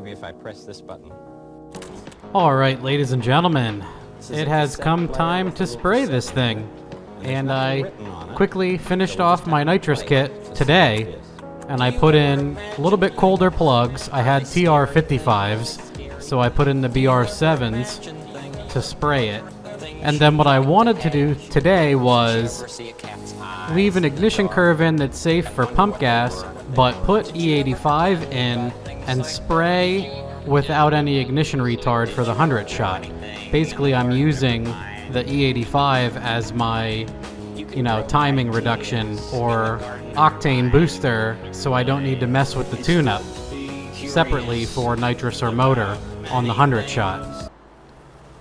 me if I press this button. Alright, ladies and gentlemen, it has come time to spray this thing. And I quickly finished off my nitrous kit today, and I put in a little bit colder plugs. I had TR55s, so I put in the BR7s to spray it. And then what I wanted to do today was leave an ignition curve in that's safe for pump gas, but put E85 in and spray without any ignition retard for the 100 shot. Basically, I'm using the E85 as my, timing reduction or octane booster, so I don't need to mess with the tune-up separately for nitrous or motor on the 100 shot.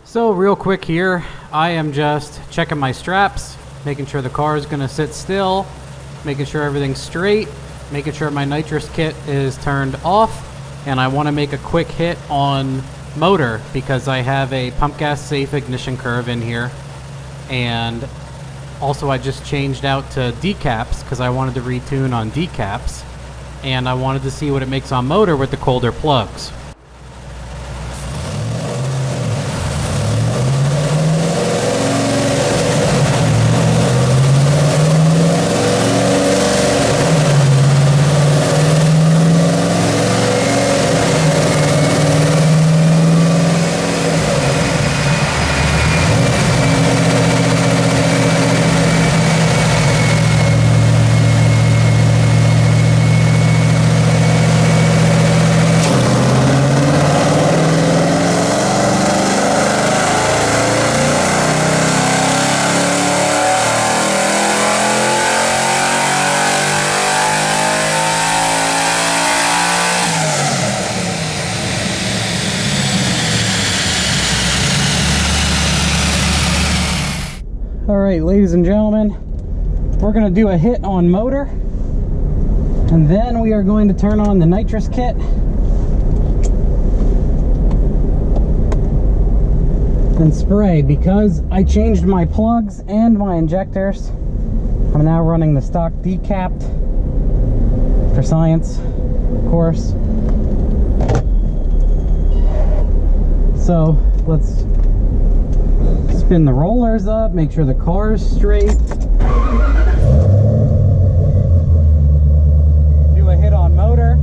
So real quick here, I am just checking my straps, making sure the car is going to sit still, making sure everything's straight, making sure my nitrous kit is turned off, and I want to make a quick hit on motor because I have a pump gas safe ignition curve in here. And also I just changed out to decaps because I wanted to retune on decaps, and I wanted to see what it makes on motor with the colder plugs. Alright, ladies and gentlemen, we're going to do a hit on motor, and then we are going to turn on the nitrous kit. And spray. Because I changed my plugs and my injectors, I'm now running the stock decapped for science, of course. So let's spin the rollers up, make sure the car is straight. Do a hit on motor.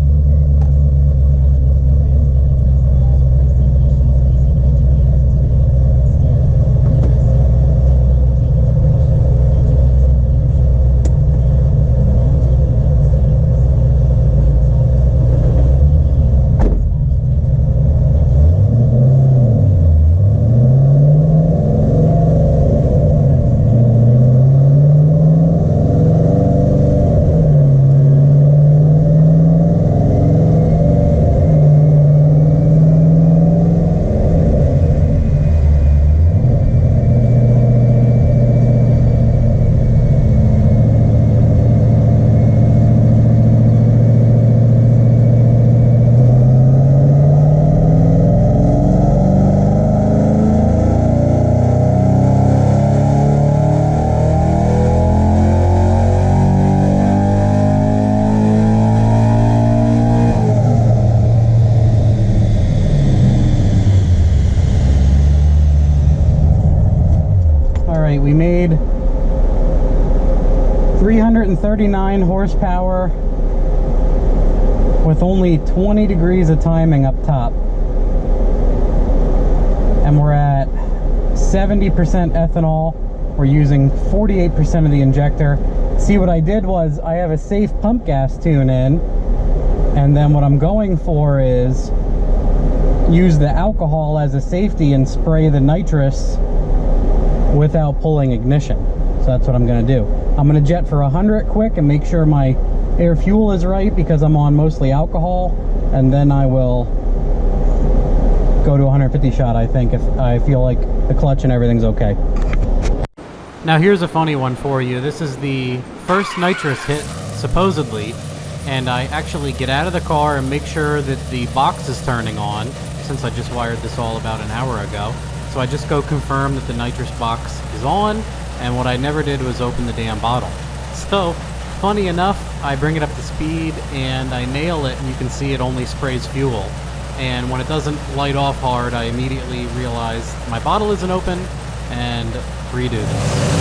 We made 339 horsepower with only 20 degrees of timing up top, and we're at 70% ethanol. We're using 48% of the injector. See, what I did was I have a safe pump gas tune in, and then what I'm going for is use the alcohol as a safety and spray the nitrous without pulling ignition. So that's what I'm going to do. I'm going to jet for 100 quick and make sure my air fuel is right because I'm on mostly alcohol, and then I will go to 150 shot, I think, if I feel like the clutch and everything's okay. Now here's a funny one for you. This is the first nitrous hit, supposedly, and I actually get out of the car and make sure that the box is turning on, since I just wired this all about an hour ago. So I just go confirm that the nitrous box is on, and what I never did was open the damn bottle. So, funny enough, I bring it up to speed and I nail it, and you can see it only sprays fuel. and when it doesn't light off hard, I immediately realize my bottle isn't open and redo this.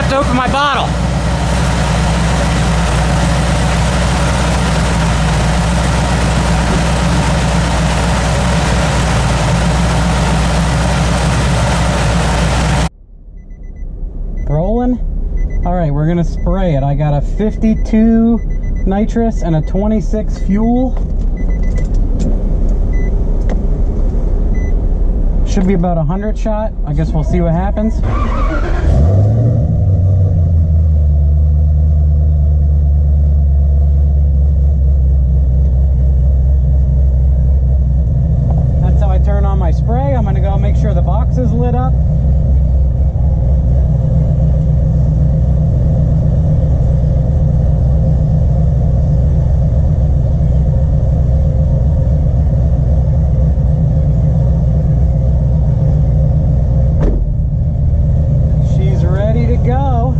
To open my bottle. Rolling? Alright, we're gonna spray it. I got a 52 nitrous and a 26 fuel. Should be about 100 shot. I guess we'll see what happens. Turn on my spray. I'm gonna go make sure the box is lit up. She's ready to go.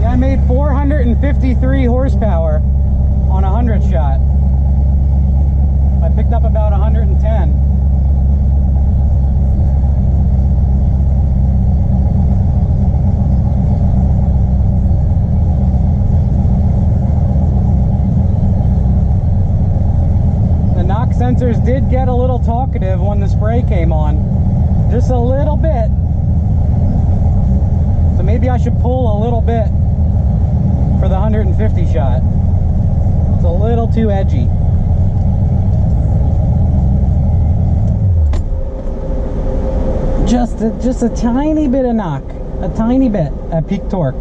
I made 453 horsepower on a 100 shot. I picked up about 110. The knock sensors did get a little talkative when the spray came on. Just a little bit. So maybe I should pull a little bit for the 150 shot. It's a little too edgy. Just a tiny bit of knock. A tiny bit at peak torque.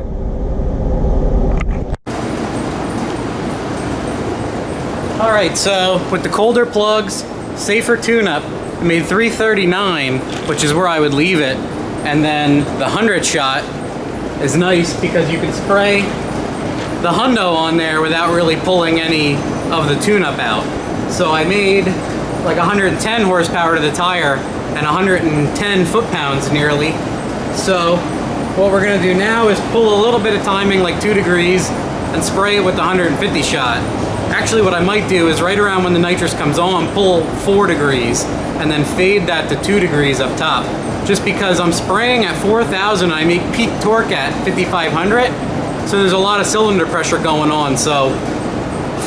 Alright, so with the colder plugs, safer tune-up, I made 339, which is where I would leave it. And then the 100 shot is nice because you can spray the hundo on there without really pulling any of the tune-up out. So I made like 110 horsepower to the tire and 110 foot-pounds nearly. So what we're gonna do now is pull a little bit of timing, like 2 degrees, and spray it with the 150 shot. Actually, what I might do is right around when the nitrous comes on, pull 4 degrees and then fade that to 2 degrees up top. Just because I'm spraying at 4,000, I make peak torque at 5,500. So there's a lot of cylinder pressure going on. So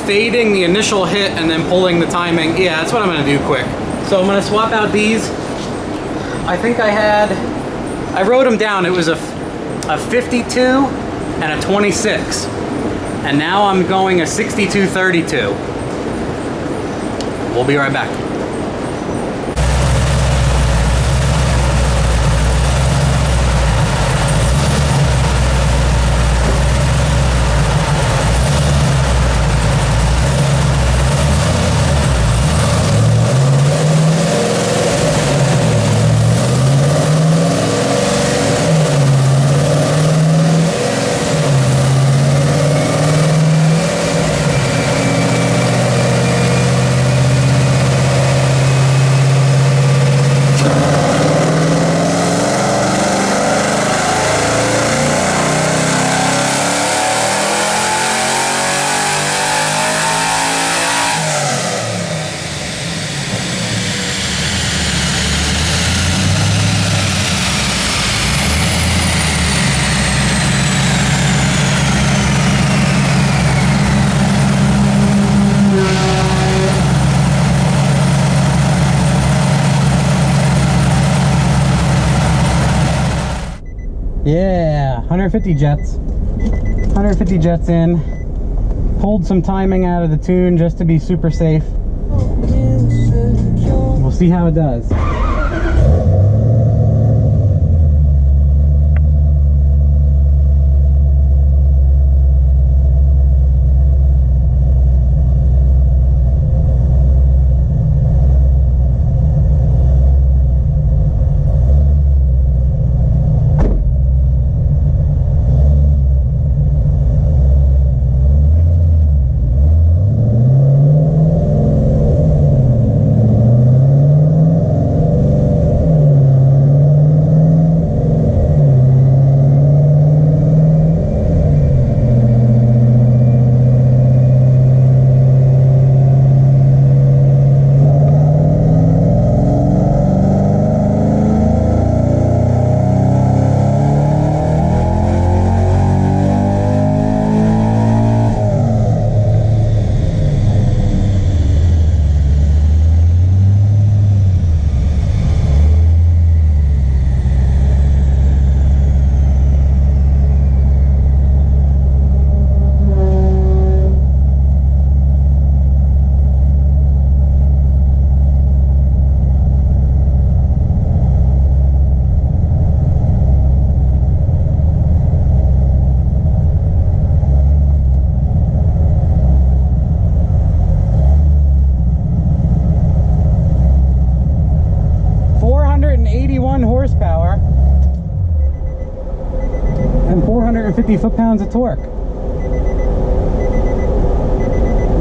fading the initial hit and then pulling the timing, yeah, that's what I'm gonna do quick. So I'm gonna swap out these. I think I wrote them down. It was a 52 and a 26. And now I'm going a 62-32. We'll be right back. Yeah, 150 jets. 150 jets in. Pulled some timing out of the tune just to be super safe. We'll see how it does. Horsepower and 450 foot-pounds of torque.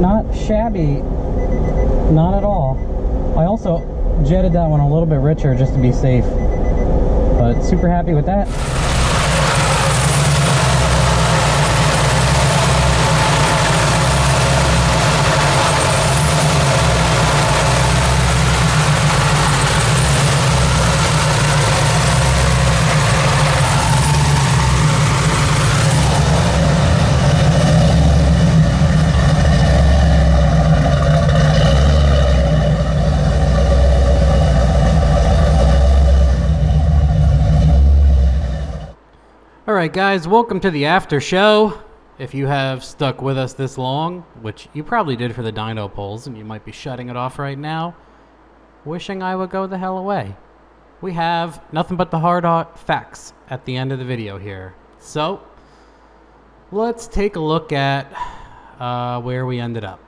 Not shabby, not at all. I also jetted that one a little bit richer just to be safe, but super happy with that. Alright guys, welcome to the after show. If you have stuck with us this long, which you probably did for the dyno pulls, and you might be shutting it off right now, wishing I would go the hell away. We have nothing but the hard facts at the end of the video here. So, let's take a look at where we ended up.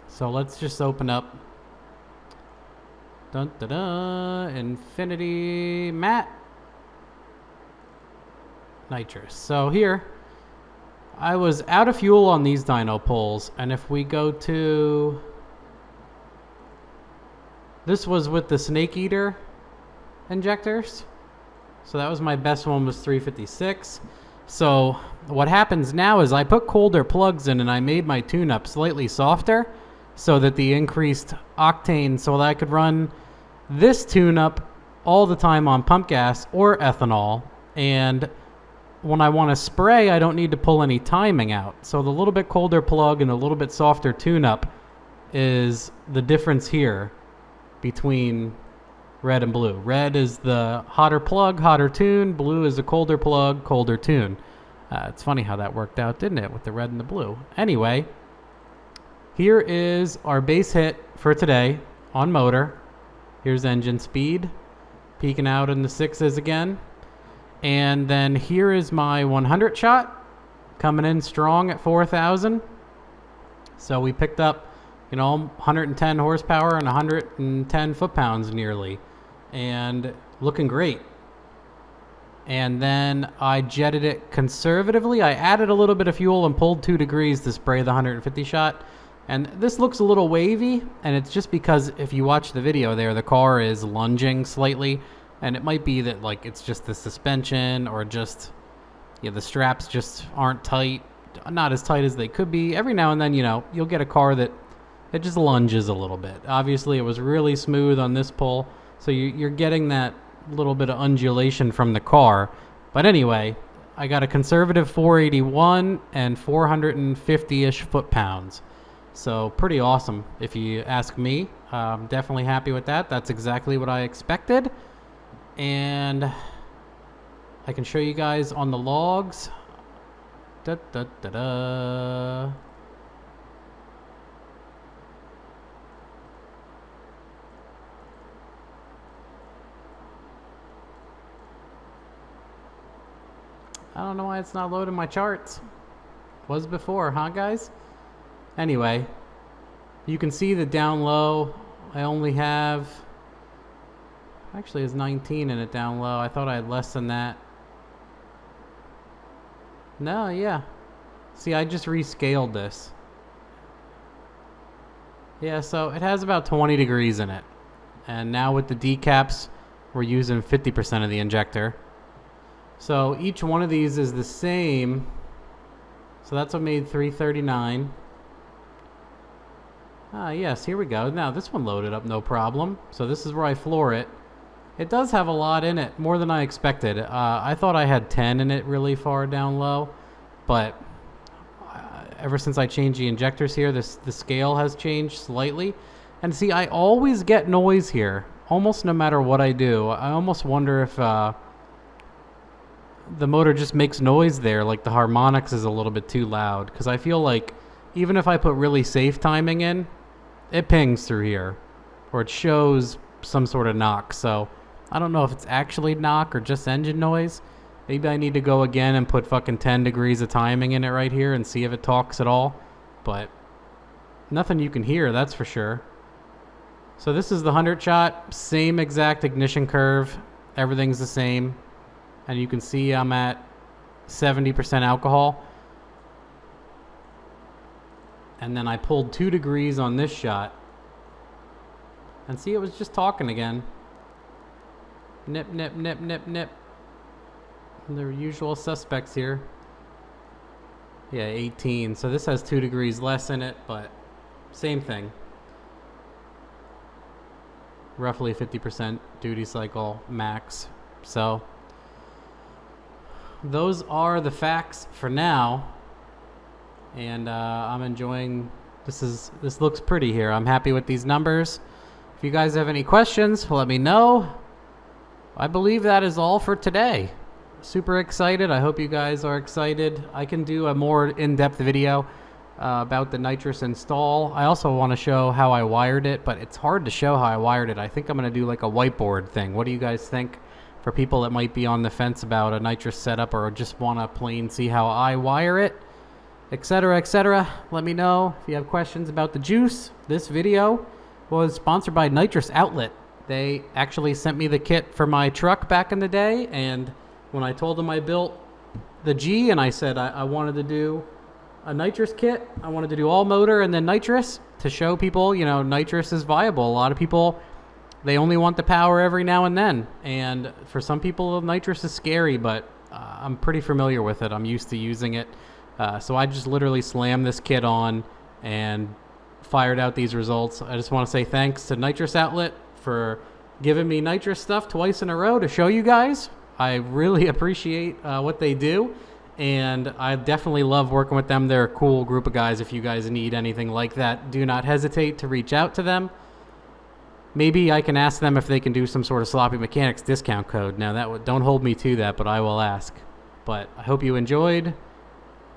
So let's just open up Infinity Matte Nitrous. So here I was out of fuel on these dyno pulls, and if we go to... This was with the Snake Eater injectors. So that was my best one, was 356. So what happens now is I put colder plugs in and I made my tune-up slightly softer so that the increased octane, so that I could run this tune-up all the time on pump gas or ethanol. And when I want to spray, I don't need to pull any timing out. So the little bit colder plug and a little bit softer tune-up is the difference here between red and blue. Red is the hotter plug, hotter tune. Blue is a colder plug, colder tune. It's funny how that worked out, didn't it, with the red and the blue? Anyway, here is our base hit for today on motor. Here's engine speed, peaking out in the 6s again. And then here is my 100 shot, coming in strong at 4,000. So we picked up, 110 horsepower and 110 foot-pounds nearly, and looking great. And then I jetted it conservatively. I added a little bit of fuel and pulled 2 degrees to spray the 150 shot. And this looks a little wavy, and it's just because if you watch the video there, the car is lunging slightly, and it might be that it's just the suspension or just the straps just aren't tight, not as tight as they could be. Every now and then, you'll get a car that it just lunges a little bit. Obviously, it was really smooth on this pull, so you're getting that little bit of undulation from the car. But anyway, I got a conservative 481 and 450-ish foot-pounds. So pretty awesome, if you ask me. Definitely happy with that. That's exactly what I expected. And I can show you guys on the logs. Da, da, da, da. I don't know why it's not loading my charts. Was before, huh, guys? Anyway, you can see the down low. I only have... Actually, it's 19 in it down low. I thought I had less than that. No, yeah. See, I just rescaled this. Yeah, so it has about 20 degrees in it. And now with the decaps, we're using 50% of the injector. So each one of these is the same. So that's what made 339. Yes, here we go. Now this one loaded up no problem. So this is where I floor it. It does have a lot in it, more than I expected. I thought I had 10 in it really far down low, but ever since I changed the injectors here, the scale has changed slightly. And see, I always get noise here, almost no matter what I do. I almost wonder if the motor just makes noise there, like the harmonics is a little bit too loud, because I feel like even if I put really safe timing in, it pings through here, or it shows some sort of knock. So I don't know if it's actually knock or just engine noise. Maybe I need to go again and put fucking 10 degrees of timing in it right here and see if it talks at all. But nothing you can hear, that's for sure. So this is the 100 shot, same exact ignition curve. Everything's the same. And you can see I'm at 70% alcohol. And then I pulled 2 degrees on this shot. And see, it was just talking again. Nip, nip, nip, nip, nip. The usual suspects here. Yeah, 18. So this has 2 degrees less in it, but same thing. Roughly 50% duty cycle max. So those are the facts for now. And I'm enjoying this looks pretty here. I'm happy with these numbers. If you guys have any questions, let me know. I believe that is all for today. Super excited. I hope you guys are excited. I can do a more in-depth video about the nitrous install. I also want to show how I wired it, but it's hard to show how I wired it. I think I'm going to do like a whiteboard thing. What do you guys think? For people that might be on the fence about a nitrous setup or just want to plain see how I wire it, etc., etc. Let me know if you have questions about the juice. This video was sponsored by Nitrous Outlet. They actually sent me the kit for my truck back in the day, and when I told them I built the G and I said I wanted to do a nitrous kit. I wanted to do all motor and then nitrous to show people, you know, nitrous is viable. A lot of people, they only want the power every now and then. And for some people, nitrous is scary, but I'm pretty familiar with it. I'm used to using it. So I just literally slammed this kit on and fired out these results. I just want to say thanks to Nitrous Outlet for giving me nitrous stuff twice in a row to show you guys. I really appreciate what they do. And I definitely love working with them. They're a cool group of guys. If you guys need anything like that, do not hesitate to reach out to them. Maybe I can ask them if they can do some sort of Sloppy Mechanics discount code. Now, don't hold me to that, but I will ask. But I hope you enjoyed.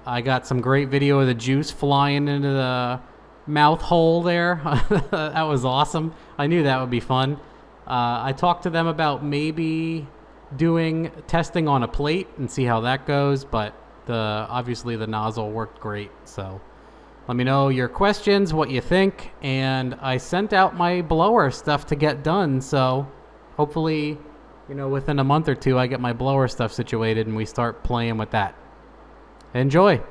I got some great video of the juice flying into the mouth hole there. That was awesome. I knew that would be fun. I talked to them about maybe doing testing on a plate and see how that goes, but obviously the nozzle worked great. So let me know your questions, what you think, and I sent out my blower stuff to get done, so hopefully, you know, within a month or two I get my blower stuff situated and we start playing with that. Enjoy.